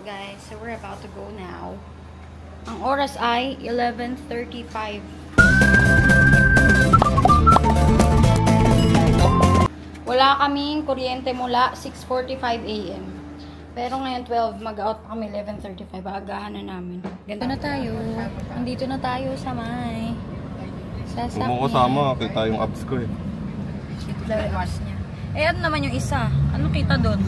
guys, so we're about to go now. Ang oras ay 11:35. Wala kaming kuryente mula 6:45 AM. Pero ngayon 12, mag-out pa kami 11:35. Agahan na namin. Ganito na tayo. Andito na tayo sa may sasakyan. Kung mo kasama, kita yung abs ko eh. Kita yung abs niya. Eh, ano naman yung isa? Ano kita doon?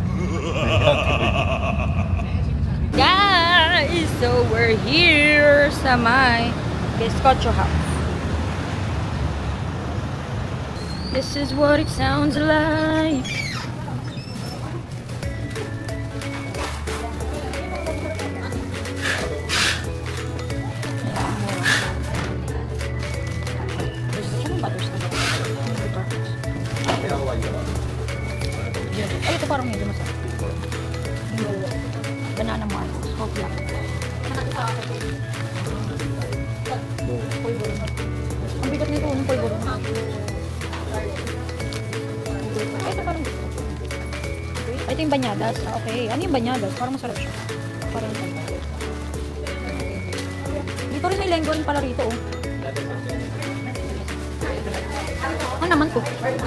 Guys, so we're here sa may Bizcocho House. This is what it sounds like. Ay, ito parang medyo masarap. Banana marbles. Hopla. Ang bigat nito, yung polvoro. Ay, ito parang gusto. Ay, ito yung banyadas. Okay. Ano yung banyadas? Parang masarap siya. Parang ito. Dito rin may lenggo rin pala rito, oh. Ano naman to? Ngayon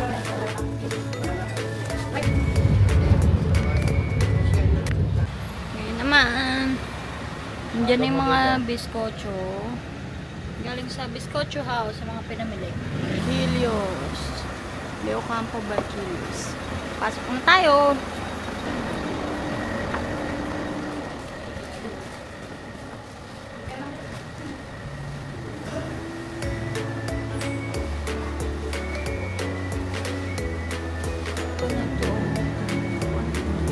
naman. Nandiyan na yung mga bizcocho. Galing sa Bizcocho House sa mga pinamili. Helios. Leo Campo Barquilos. Pasok na tayo.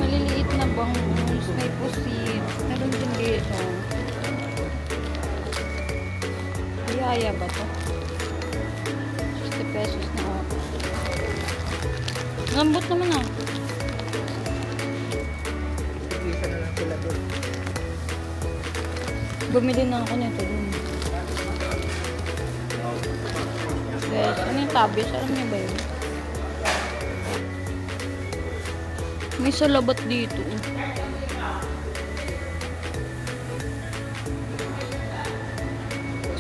Maliliit na bangus. May pusit. Meron din dito. Yaya ba to? 60 pesos na ako. Lambot naman ah. Isa na lang sila doon. Bumili na ako nito dun. Yes, ano yung tabis? Alam niyo ba yun? May salabat dito.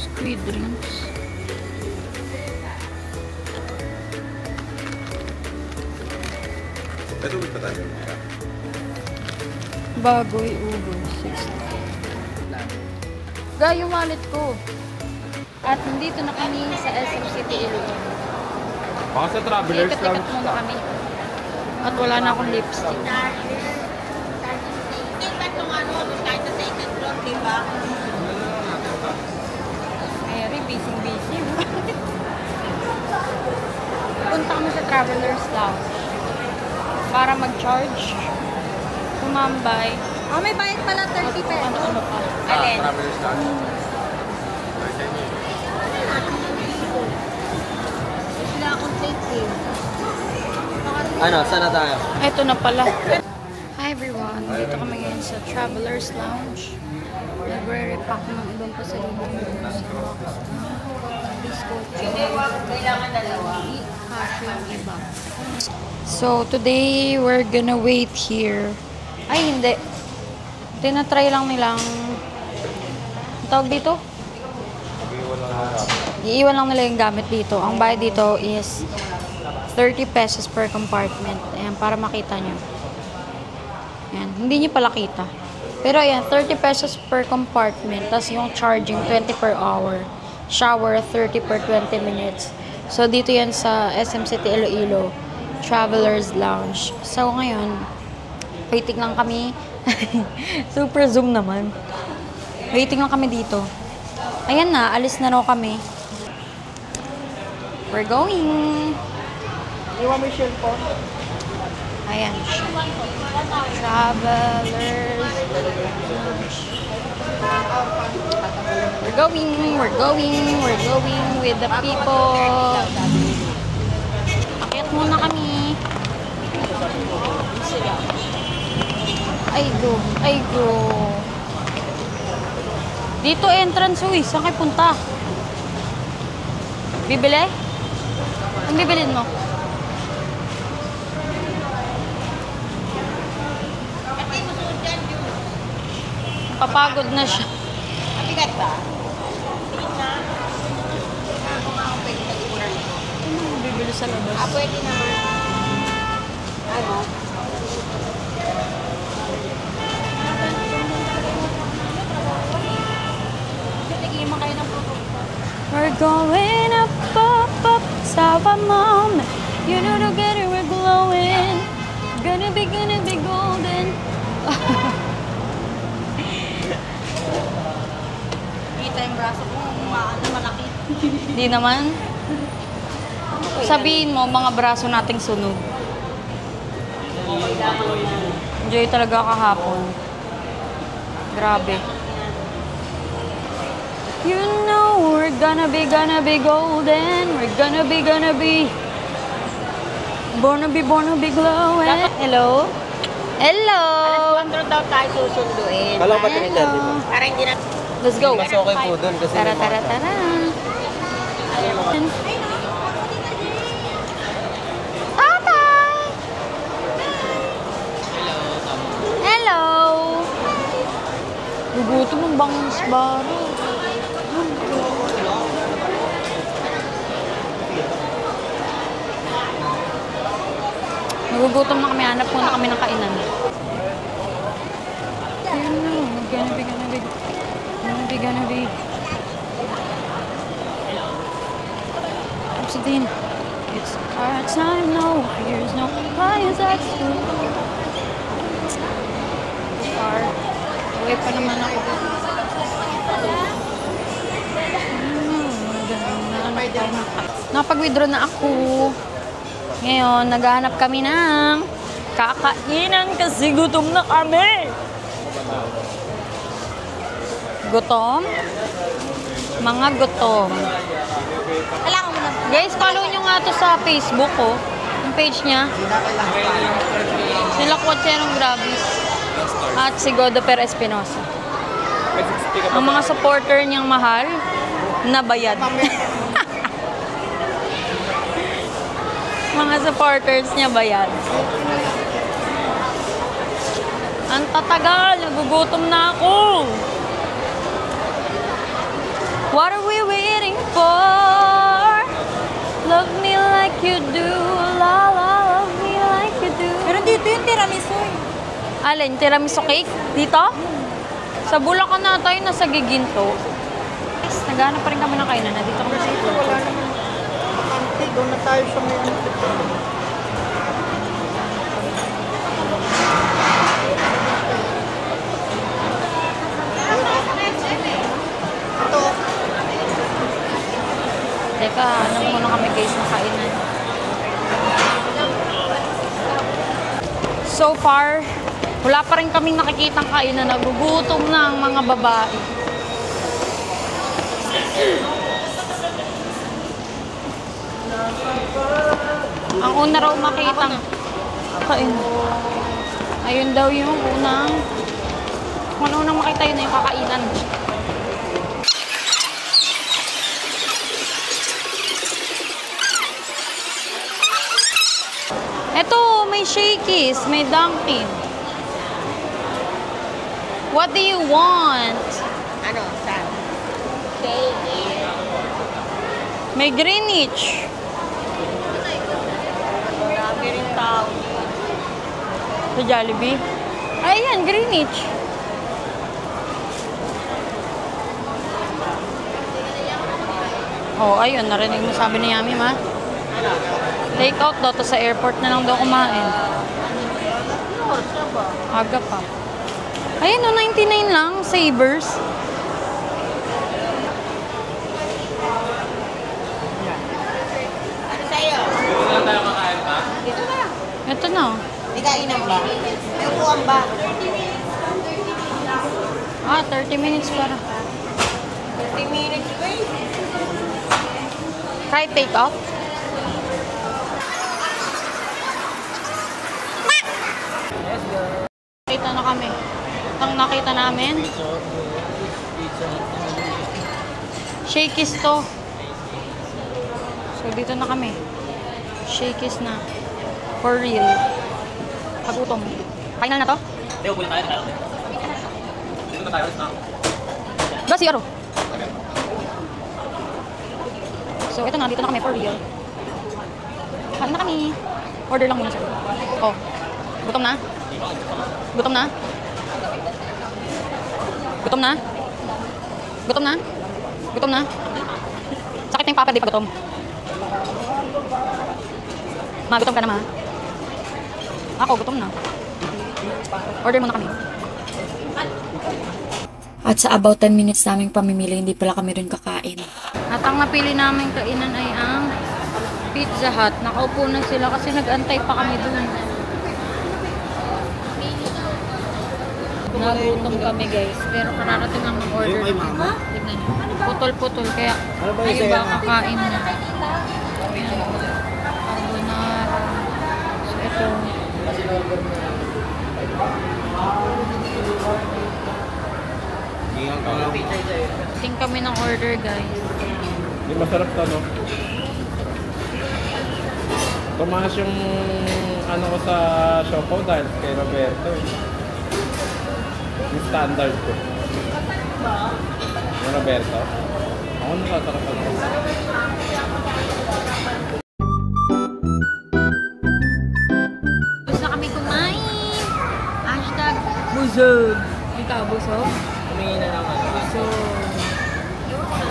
Squid drinks. Ito ba tayo? Bagoy Uber 60. Ga, yung wallet ko. At nandito na kami sa SM City, Iloilo. Baka sa travelers lang. Ikat-ikat muna kami. At wala na akong lipstick. Mary, busy. Punta kami sa Travelers Lounge para mag-charge. Tumambay. Oh, may bayad pala 30 pesos. Ano pa? Alin? Travelers lang. Wala akong plate. Ano, saan na tayo? Ito na pala. Hi everyone. Dito kami ngayon sa Travelers Lounge. Nagre-repack ng ibang pasalubong sa Bizcocho. Kailangan dalawa. Cash yung iba. So, today we're gonna wait here. Ay, hindi. Tinatry lang nilang tawag dito? Iiwan lang nila yung gamit dito. Ang bayad dito is 30 pesos per compartment. Ayan, para makita nyo. Ayan, hindi nyo pala kita. Pero ayan, 30 pesos per compartment. Tapos yung charging, 20 per hour. Shower, 30 per 20 minutes. So, dito yan sa SM City, Iloilo. Travelers Lounge. So, ngayon, waiting lang kami. Super zoom naman. Waiting lang kami dito. Ayan na, alis na raw kami. We're going. Iwan mo yung cellphone. Ayan siya. Travelers. We're going with the people. Akyat muna kami. Ay go. Dito entrance, uy. Saan kayo punta? Bibili? Ang bibilin mo? Papagod na siya. Mabigat ba? Ano bibili sa labas? Pwede naman. Ano? We're going up, up, up, Saba mom. You know together we're glowing. Gonna be golden. Kita yung braso ko, malaki. Di naman. Sabihin mo, mga braso nating sunog. Enjoy talaga kahapon. Grabe. You know we're gonna be golden. We're gonna be born to be glowing. Hello? Hello? Alas 4 daw tayo susunduin. Kala ko ba tinityan, di ba? Para hindi na... Let's go. Mas okay po dun kasi Tara, may mga tara, tara. Tatay! Hello! Gugutom ang bangus baro. Nagugutom na kami, hanap muna kami ng kainan. You know, gonna be. Obsidian. It's our time, no fears, no lies at school. Far. Away pa naman ako. Napag-withdraw na ako. Ngayon, naghahanap kami ng kakainan kasi gutom na kami. Gutom? Mga gutom. Kailangan mo na. Guys, follow nyo nga to sa Facebook, oh. Yung page niya. Sila Quatserong Gravis. At si Godoper Espinosa. Ang mga supporter niyang mahal, nabayad. Mga supporters niya bayad. Ang tatagal, nagugutom na ako. What are we waiting for? Love me like you do, la la, love me like you do. Pero dito yung tiramisu. Alin, tiramisu cake? Dito? Sa Bulacan na tayo, nasa Giginto. Naghanap pa rin kami ng kainan na dito kami sa ito. Wala naman. Bakante, doon na tayo sa may ano. Teka, hanap muna kami guys ng kainan. So far, wala pa rin kaming nakikitang kainan. Nagugutom na ang mga babae. Ang una raw makitang kain. Ayun daw yung unang kung unang makita yun na yung kakainan. Eto, may Shakey's, may Dunkin. What do you want? Ano, saan? Cake. May Greenwich. Marami rin tao. Sa Jollibee. Ayan, Greenwich. Oh, ayun, narinig mo sabi ni Yami, ma. Take out daw to sa airport na lang daw kumain. Ano oras na ba? Aga pa. Ayun, no, 99 lang, Savers. Ano sa'yo? Dito na. Ito na. May kainan ba? May upuan ba? Ah, 30 minutes para. 30 minutes, wait. Try take out. Nakita na kami. Ang nakita namin. Shakey's to. So, dito na kami. Shakey's na. For real. Kagutom. Final na to? Ba, CR oh. So, ito na. Dito na kami for real. Kain na kami. Order lang muna sir. Oh. Gutom na? Gutom na? Gutom na? Gutom na? Gutom na? Sakit na yung papa, di pa gutom. Ma, gutom ka na ma? Ako, gutom na. Order muna kami. At sa about 10 minutes naming pamimili, hindi pala kami rin kakain. At ang napili naming kainan ay ang Pizza Hut. Nakaupo na sila kasi nag-antay pa kami dun. Nagutom kami guys. Pero kararating lang ng order. Tignan nyo. Putol-putol. Kaya ayun ba kakain na. Ayan. Carbonara. So ito. Ting kami ng order guys. Hindi masarap to, no? Tumaas yung ano ko sa Shoppo dahil kay Roberto. Yung standard ko. Yung Roberto. Ako nakasarap ako. Gusto kami kumain. Hashtag busog. Ikaw, busog? Tumingin na naman. Busog.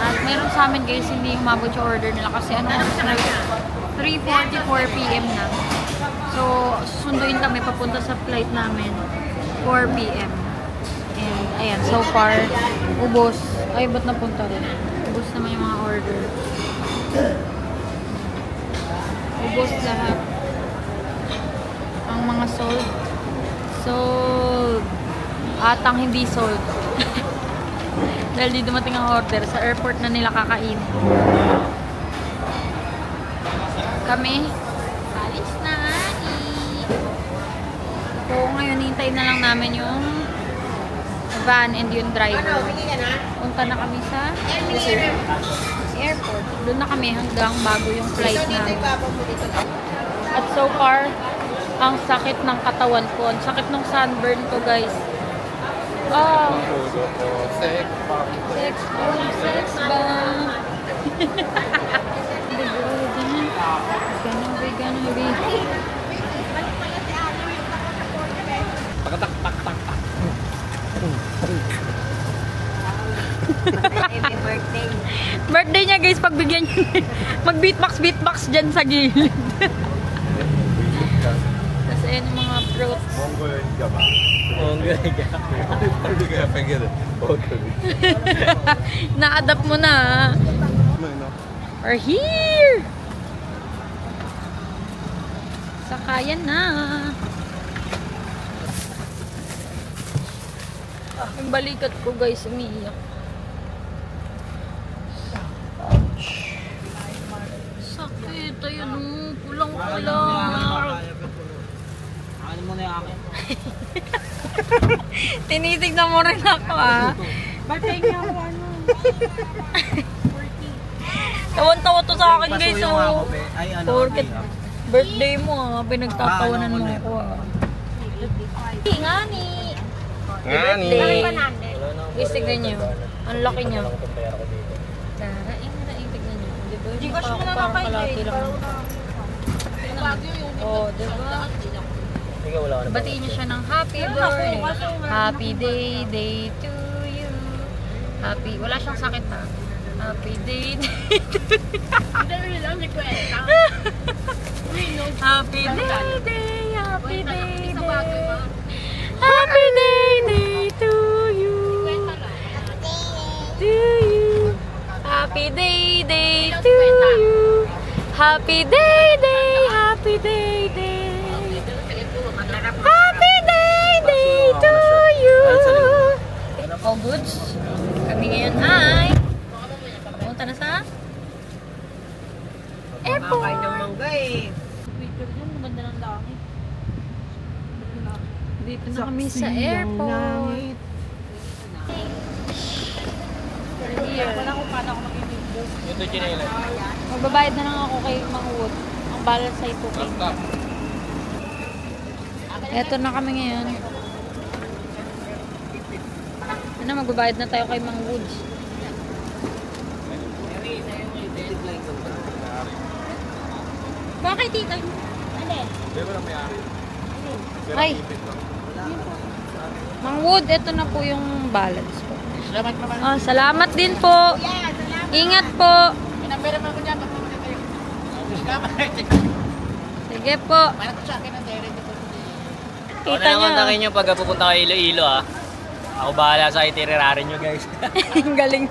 At meron sa amin guys, hindi umabot yung order nila kasi ano, 3:44 PM na. So, susunduin kami papunta sa flight namin 4 PM. And ayan, so far, ubos. Ay, ba't napunta rin? Ubos naman yung mga order. Ubos lahat. Ang mga sold. Sold. At ang hindi sold. Dahil di dumating ang order, sa airport na nila kakain. Kami, alis na So, ngayon, hintayin na lang namin yung van and yung driver. Punta na kami sa airport. Doon na kami hanggang bago yung flight namin. At so far, ang sakit ng katawan ko. Ang sakit ng sunburn ko, guys. Oh. Sex bomb. Sex bomb. Gonna be. Tak tak tak tak. Happy birthday. Birthday niya guys, pagbigyan niyo. Mag-beatbox dyan sa gilid. Kasi ayan yung mga fruits. Na-adapt mo na. We're here! Sakayan na. Yung balikat ko guys, umiiyak. Sakit, ayun o. Pulang-pulang. Ano mo na yung akin? Tinitignan mo rin ako ah. Birthday niya ako ano? Tawan-tawa to sa akin guys. Pasuyo nga ako, Oh. be. Ay, ano? Porket birthday mo ah. Pinagtatawanan mo ako ah. Ngani. Ngani. Guys, tignan nyo. Ang laki niya. Daraing, tignan nyo. Diba? Hindi ko siya Parang kalati lang. Oh, diba? Batiin niyo siya ng happy birthday. Happy day to you. Happy, wala siyang sakit ha. Happy day to you. Happy day. Happy day to you. To you. Happy day to you. Happy day. Happy day. Happy day to you. All goods. Kami ngayon ay pumunta na sa airport. Makakain ng mangga eh. Picture dyan, maganda ng langit. Dito na kami sa airport. Here. Wala ko paano ako mag-video. Ito chinela. Magbabayad na lang ako kay Mang Wood. Ang balance sa ito kay. Eto na kami ngayon. na, magbabayad na tayo kay Mang Woods. Bakit tita? Ay. Mang Wood, ito na po yung balance po. Salamat naman. Oh, salamat din po. Ingat po. Pinambera mo ko dyan. Sige po. Para ko sa akin ang direct. Kita nyo. Kontakin nyo pag pupunta kayo Iloilo ah. Ako bahala sa itinerary nyo guys. Ang galing.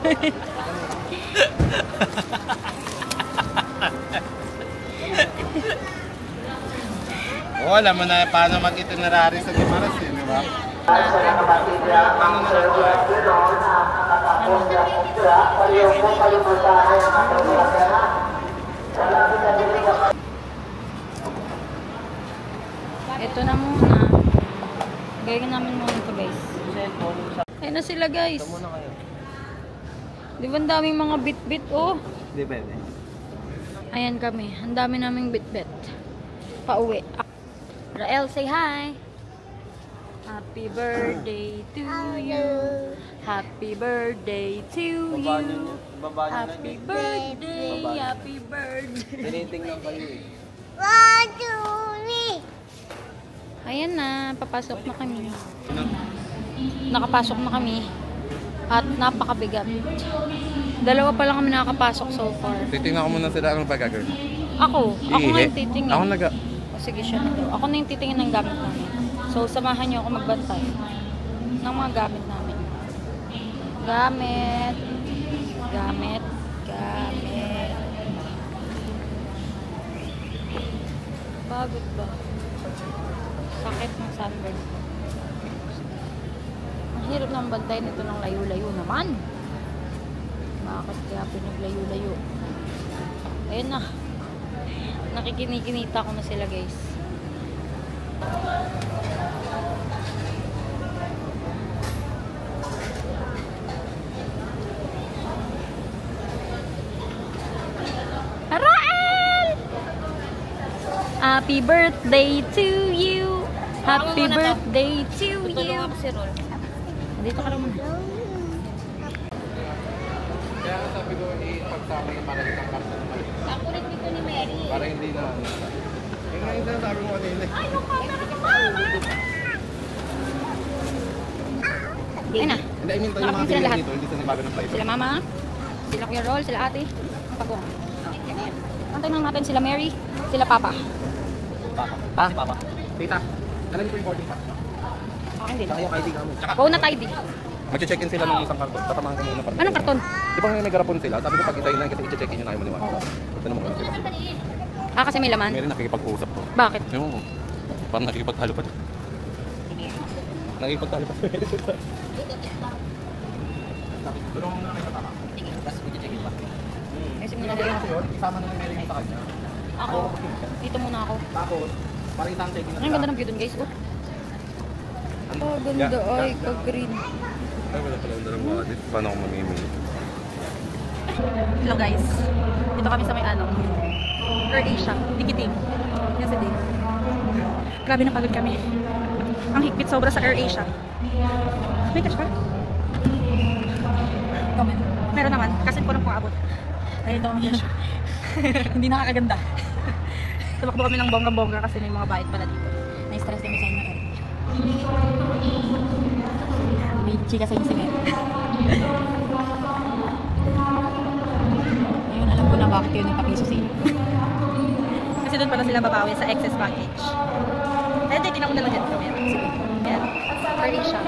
Oo, alam mo na paano mag-itinerary sa Guimaras, di ba? Ito na muna. Gawin namin muna ito guys. Ayun na sila guys. Di ba ang daming mga bit-bit oh? Hindi pwede. Ayan kami. Ang dami naming bit-bit. Pauwi. Rael, say hi! Happy birthday to you. Happy birthday to you. Happy birthday. Happy birthday. Tinitingnan kayo eh. Ayan na. Papasok na kami. Nakapasok na kami. At napakabigat. Dalawa pa lang kami nakakapasok so far. Titingnan ko muna sila ang bagagawin. Ako nga yung titingin. Ako naga... O, sige siya na daw. Ako na yung titingin ng gamit namin. So, samahan niyo ako magbantay ng mga gamit namin. Gamit. Gamit. Gamit. Bagot ba? Sakit ng sunburn ko. Ang hirap ng bantay nito ng layo-layo naman. Bakit kaya pinaglayo-layo? Ayun na. Nakikinikinita ko na sila guys. Rael! Happy birthday to you! Happy birthday to you! Dito ka naman. Kaya nga sabi ko, ipagsama yung para isang karton na mali. Ako rin dito ni Mary. Para hindi na... Yung nga yung sinasabi ko kanina eh. Ayun na. Hindi, I mean, tayo yung mga Sila pinili lahat. dito, hindi sila bago ng flight. Sila mama, sila Kuya Rol, sila ate, ang pagong. Antay lang natin sila Mary, sila papa. Papa. Papa. Tita, alam niyo po yung boarding pass? Akin din. Tsaka yung ID ka mo. Tsaka, Go na tayo di. mag-check-in sila ng isang karton. Tatamahan ko muna para. Anong karton? Di ba may garapon sila? Sabi ko pag itayin na kasi i-check-in nyo na kayo maliwanag. Ito naman ko sila. Ah, kasi may laman? Meron nakikipag-usap ko. Bakit? Yung parang nakikipagtalo pa. Nakikipagtalo pa. Tulong mo na kayo sa tama. Kasi muna tayo. Kasi yun, isama na yung Mary sa kanya. Ako, dito muna ako. Tapos, para isang check-in na Ang ganda ng view dun guys. Oh, ganda ay, ka-green. Ay, wala pala ang mga audit. Paano ako mamimili? Hello guys. Dito kami sa may Air Asia, Dikiting. Yan sa Dig. Grabe na pagod kami. Ang higpit sobra sa Air Asia. May cash ba? Comment. Meron naman, kasi ko lang kung abot. Ay, ito ang cash. Hindi nakakaganda. Tumakbo kami ng bongga-bongga kasi may mga bayad pala dito. Na-stress kami sa inyo. May chika sa inyo. Ayun, alam ko na bakit yun yung papiso sa inyo. Kasi doon pala sila babawi sa excess package. Kaya titignan ko na lang dyan. Sige. Ayan. Carry siya.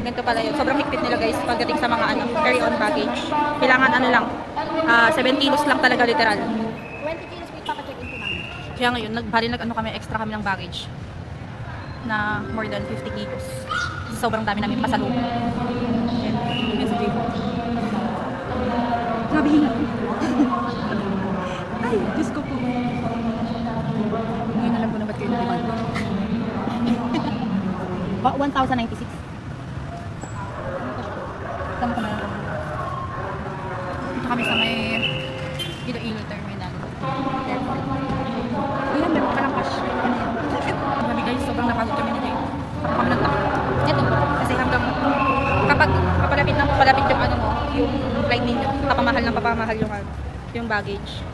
Ganito pala yun. Sobrang higpit nila guys pagdating sa mga carry-on baggage. Kailangan lang, 7 kilos lang talaga literal. 20 kilos may papacheck-in ko namin. Kaya ngayon, kami, extra kami ng baggage na more than 50 kilos. Sobrang dami namin pasalubong. Ayan. Ayan si Jay. Grabe hinga. Ay, Diyos ko po. Ngayon alam ko na ba't kayo naliman. 1,096. Tama ko na lang. Dito kami sa may Iloilo Terminal Airport. Ayan, meron ka ng cash. Grabe guys, sobrang napagod kami nila. Kami nagtakot. Ito, kasi hanggang kapag yung flight ninyo. Papamahal ng papamahal yung, yung baggage.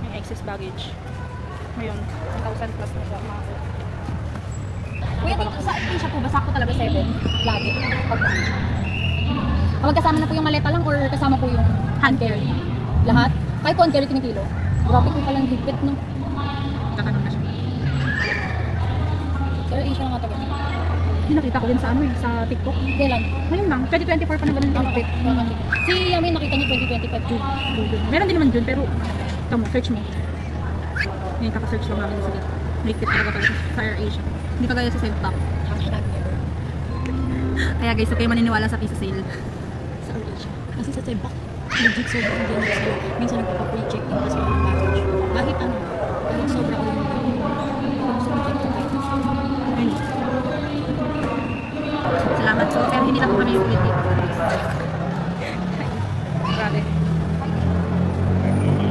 Yung excess baggage. Ngayon, 1,000 plus na siya. Kuya, dito sa Asia po ba? Sakto talaga 7? Lagi. Magkasama na po yung maleta lang or kasama po yung hand carry? Lahat? Kahit po hand carry kinikilo? Grabe po palang higpit, no? Kakanon na siya. Pero Asia nga talaga. Hindi nakita ko din sa ano eh, sa TikTok. Kailan? Ngayon lang, 2024 pa na ganun yung higpit. Si Yami nakita niyo 2025 June. Meron din naman dun, pero tamo, search mo. Ngayon kaka-search lang namin sa dito. Higpit talaga tayo sa Air Asia. Hindi pa tayo sa self-pack. Hashtag never. Kaya guys, huwag kayo maniniwala sa piso sale. Sa Asia. Kasi sa Sebak, legit sobrang generous sila. Minsan nagpapa-free check-in kasi yung package. Kahit ano, kahit sobra ko yung Ayun. Salamat po, pero hindi na po kami ulit dito. Grabe.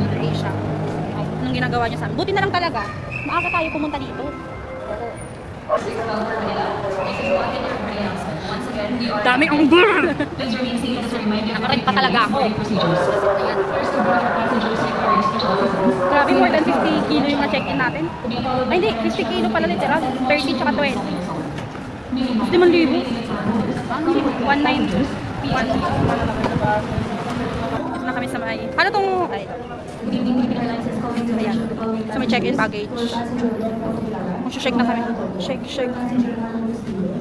Air Asia. Anong ginagawa niya sa amin? Buti na lang talaga. Maaga tayo pumunta dito. Daming unggur! Nakarag pa talaga ako. Grabe, more than 50 kilo yung na-check-in natin. Ay hindi, 50 kilo pala literal. 30 tsaka 20. 5,000. 190. Ito na kami sa may... Paano tong... Ay. Ayan. Sa may check-in baggage. Shake na kami. Shake.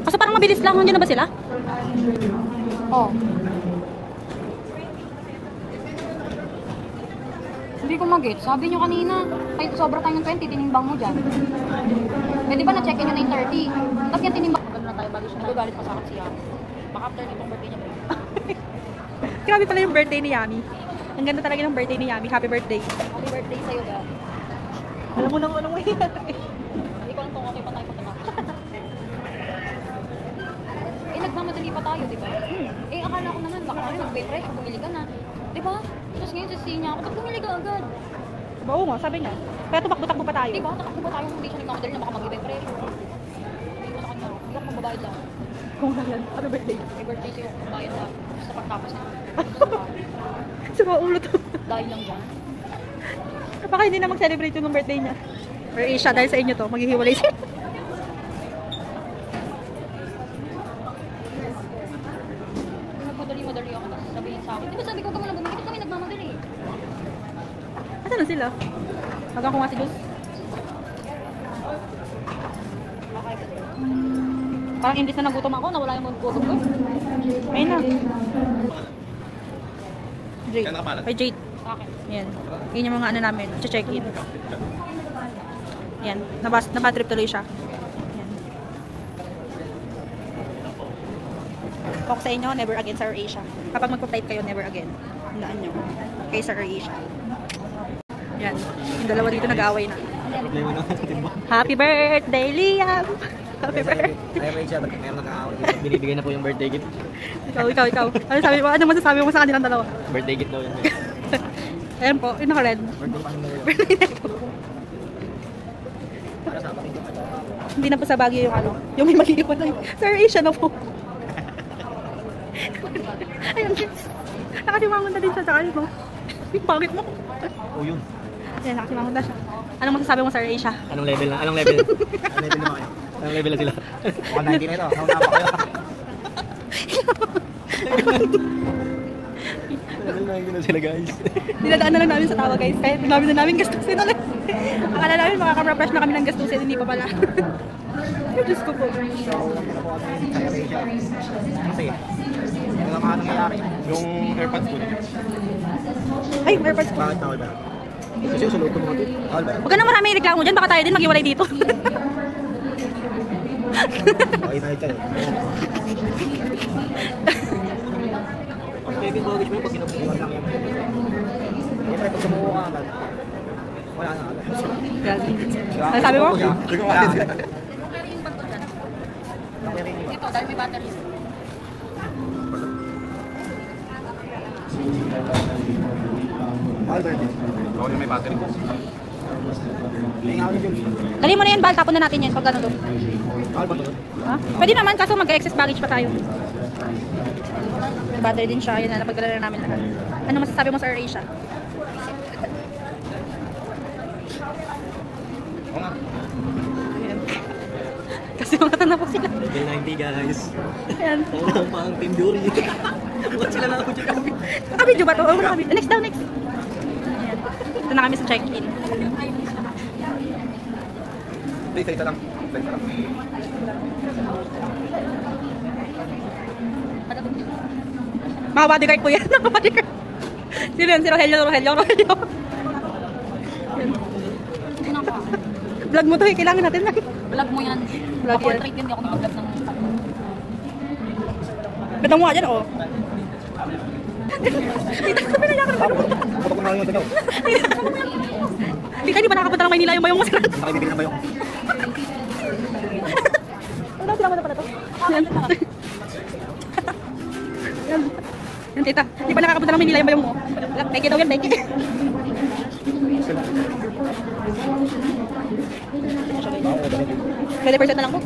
Kasi parang mabilis lang. Nandiyan na ba sila? Oh. Hindi ko mag-get. Sabi nyo kanina, ay, sobra tayo ng 20, tinimbang mo dyan. Eh, di ba na-check in nyo na yung 30? Tapos yan tinimbang. Magano na tayo bago siya. Nagagalit pa sa akin siya. Baka after nitong birthday niya. Grabe pala yung birthday ni Yami. Ang ganda talaga ng birthday ni Yami. Happy birthday. Happy birthday sa'yo, dad. Alam mo nang anong mangyayari. Hindi ko lang kung okay pa tayo patama. Eh, nagmamadali pa tayo, di ba? Eh, akala ko naman, baka kami mag-pay bumili ka na. Di ba? Tapos ngayon, sisihin niya ako, tapos bumili ka agad. Oo nga, sabi niya. Kaya tumakbo-takbo pa tayo. Di ba? Takbo ba tayo hindi siya nagmamadali na baka mag-ibay pressure? Hindi ko sa kanya, hindi ako magbabayad lang. Kung yan, happy birthday. May birthday sa'yo, bayad lang. Sa pagtapos na. Sama ulo to. Dahil lang dyan. Baka hindi na mag-celebrate yung birthday niya. Or Asia, dahil sa inyo to, maghihiwalay sila. Nagmadali-madali ako, tapos sabihin sa akin. Di ba sabi ko ka muna bumili? Kasi kami nagmamadali. Asan na sila? Hanggang ko nga si Diyos. Parang imbis na nagutom ako, nawala yung gutom ko. Ayun na. Jade. Ay, Jade. Akin. Yan. Yun yung mga ano namin, check-in. Yan. Nabatrip tuloy siya. Yan. Kung sa inyo, never again sa Air Asia. Kapag magpo-flight kayo, never again. Tandaan nyo. Kay sa Air Asia. Yan. Yung dalawa dito nag-away na. Happy birthday, Liam! Happy birthday! Air Asia, meron nag-aaway. Binibigay na po yung birthday gift. Ikaw. Ano sabi mo? Ano masasabi mo sa kanilang dalawa? Birthday gift daw yun. Ayan po, yung naka-red. Birthday pa nila yun. Hindi na po sa Baguio yung ano, yung may mag-iiwan na Sir Asia na po. Ayun, nakasimangon na din siya sa akin, no? Yung pangit mo. Oh, yun. Ayan, nakasimangon na siya. Anong masasabi mo, Sir Asia? Anong level na? Anong level? Anong level naman kayo? Anong level na sila? 190 na ito. Nauna pa kayo. Level 90 na sila, guys. Dinadaan na lang namin sa tawa, guys. Kahit dami na namin gastusin ulit. Akala namin makaka-refresh na kami ng gastusin, hindi pa pala. Diyos ko po. Kasi, ano nga nangyayari? Yung AirPods ko. Ay, AirPods ko. Bakit tawal ba? Kasi yung sulod ko mo dito. Tawal ba? Huwag ka na maraming reklamo dyan, baka tayo din maghiwalay dito. Okay, tayo tayo. Ang baby baggage mo yung pag ginabuhan lang yan. Siyempre, pag sumuha ka agad, wala na agad. Ano sabi mo? Ito, dahil may battery. Mahal ba yun? Oo, yung may battery. Dali mo na yan, Bal. Tapon na natin yan pag gano'n doon. Mahal ba ito? Ha? Pwede naman, kaso mag-excess baggage pa tayo. Battery din siya. Yan na, napagdala na namin lahat. Ano masasabi mo sa AirAsia? Oo nga. Ayan. Kasi mga tanap po sila. Level 90 guys. Ayan. Oo, pang Team Yuri. Huwag sila na ako dyan kami. Nakabidyo ba ito? Oo, nakabidyo. Next daw, next. Ayan. Ito na kami sa check-in. Isa lang. Mga bodyguard po yan. Mga bodyguard. Sino yan? Si Rogelio. Vlog mo to eh. Kailangan natin na. Vlog mo yan. Vlog yan. Portrait yun, hindi ako nag-vlog ng... Ganda mo nga dyan, oh. Tita, pinayakan mo. Putok ko na lang yung tanyaw. Tita, di ba nakapunta ng Maynila yung bayong mo sa kanto? Nakibibigil na ba yung? Ano, sinama na pala to? Yan. Yan. Yan, tita. Di ba nakakapunta ng Maynila yung bayong mo? Beke daw yan, beke. Pwede percent na lang po.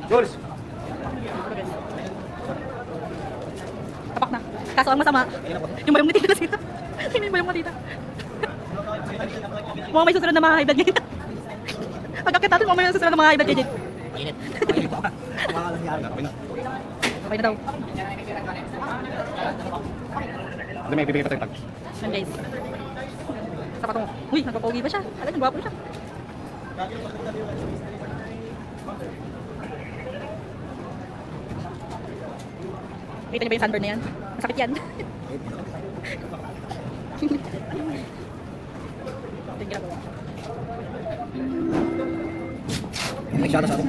Jules! Tapak na. Kaso ang masama, yung bayong ni tita sila. Sino yung bayong mo tita? Mukhang may susunod na mga high blood ngayon. Pagkakit natin, mukhang may susunod na mga high blood ngayon. Init. Mga nangyari na. Okay na daw. Hindi may bibigay pa tayo tag. Yan guys. Sa patong. Uy, nagpapogi ba siya? Alam niyo, gwapo siya. Kita niyo ba yung sunburn na yan? Masakit yan. Ito yung ginagawa. May siya na sa ako.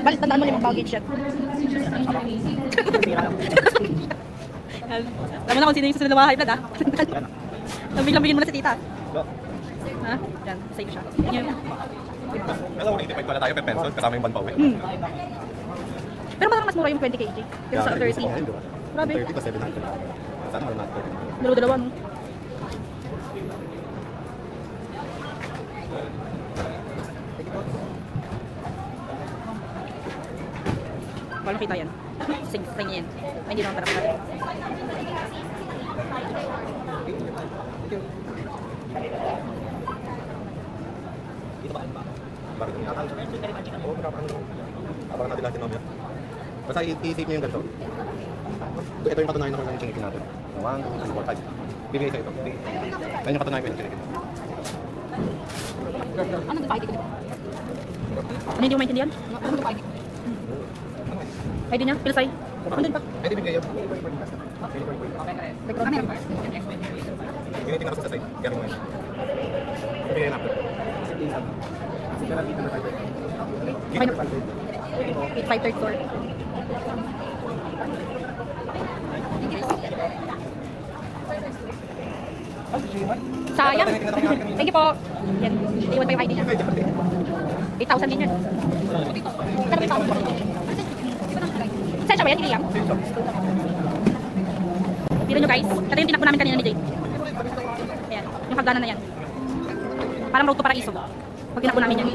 Balik, tandaan mo 5 baggage yan. Alam mo na kung sino yung susunod na mga high blood, ha? Biglang-bigyan mo na si tita. Ha? Yan, save siya. Yan yun. Alam mo, 85 pala tayo per pesos, kasama yung banpaw eh. Pero mas mura yung 20 kg. Kaya sa 30. Grabe. 30 pa 700. Sana wala natin. Dalawa-dalawa, no? Walang kita yan. Sing yan. Ay, hindi naman parang natin. Bakit yung nakakal? Oo, nakakal. Abangan natin natin mamaya. Basta i-save nyo yung ganito. Ito yung patunayan ako ng chinikin natin. 1, 2, 3, 4, 5. Bibigay sa ito. Yan yung patunayan ko yung chinikin. Ano ba? ID ko? Ano hindi mo maintindihan? Ano ba? ID? ID niya? Pilsay? Andun pa. Pwede bigay yun. Background niya. Ginitin na ko sa side. Kaya rin mo yun. Bibigay na. Okay na. 8534. Sayang. Thank you po. Yan. Iwan pa yung ID niya. 8,000 din yan. Kano 8,000? Saan siya ba yan? Iliam? Dito nyo guys. Ito yung tinakbo namin kanina ni Jade. Ayan. Yung hagdanan na yan. Parang road to Paraiso. Pag tinakbo namin yan.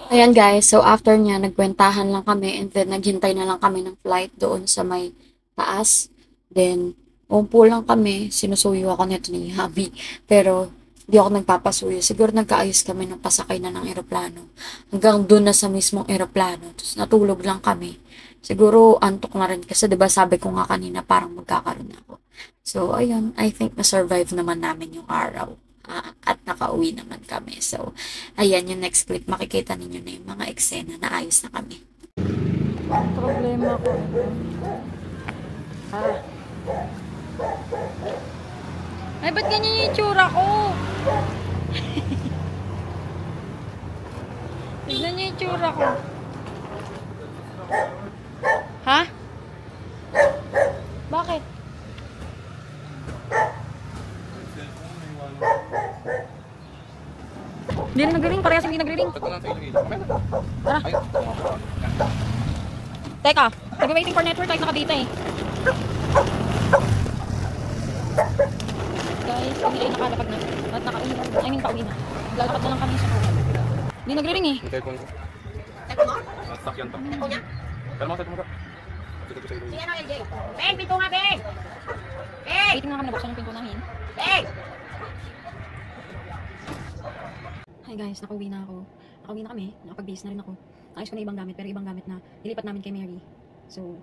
Ayan guys, so after niya, nagkwentahan lang kami and then naghintay na lang kami ng flight doon sa may taas. Then, umpo lang kami, sinusuyo ako nito ni Javi. Pero, hindi ako nagpapasuyo. Siguro nagkaayos kami ng pasakay na ng eroplano. Hanggang doon na sa mismong eroplano. Tapos natulog lang kami. Siguro antok na rin kasi 'di ba sabi ko nga kanina parang magkakaroon ako. So, ayun, I think na-survive naman namin yung araw. At nakauwi naman kami. So, ayan yung next clip. Makikita ninyo na yung mga eksena na ayos na kami. Problema ko. Ay, ba't ganyan yung itsura ko? Tignan niyo yung itsura ko. Ha? Bakit? Hindi rin nagre-ring, parehas hindi nagre-ring. Check ko lang sa ito. Okay na. Tara. Ayun. Teka, nag-waiting for network like nakadita eh. Guys, kami ay nakalapag na. At nakauwi na. I mean, pauwi na. Lalakad na lang kami sa kuha. Hindi nagre-ring eh. Yung cellphone ko. Stuck yan to. Pero mga cellphone mo ka. Sige ko sa ito. Ben, pinto nga, Ben! Waiting nga kami nabuksan yung pinto namin. Ben! Hi guys, nakauwi na ako. Nakauwi na kami. Nakapag-base na rin ako. Ayos ko na ibang gamit, pero ibang gamit na ilipat namin kay Mary. So,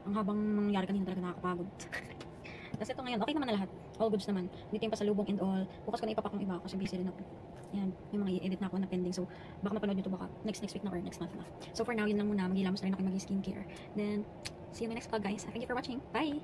ang habang mangyari kanina talaga nakakapagod. Tapos ito ngayon, okay naman na lahat. All goods naman. Dito yung pasalubong and all. Bukas ko na ipapak yung iba kasi busy rin ako. Yan, yung mga i-edit na ako na pending. So, baka mapanood nyo to baka next week na or next month na. So, for now, yun lang muna. Mag-ilamos na rin ako mag-skincare. Then, see you in my next vlog guys. Thank you for watching. Bye!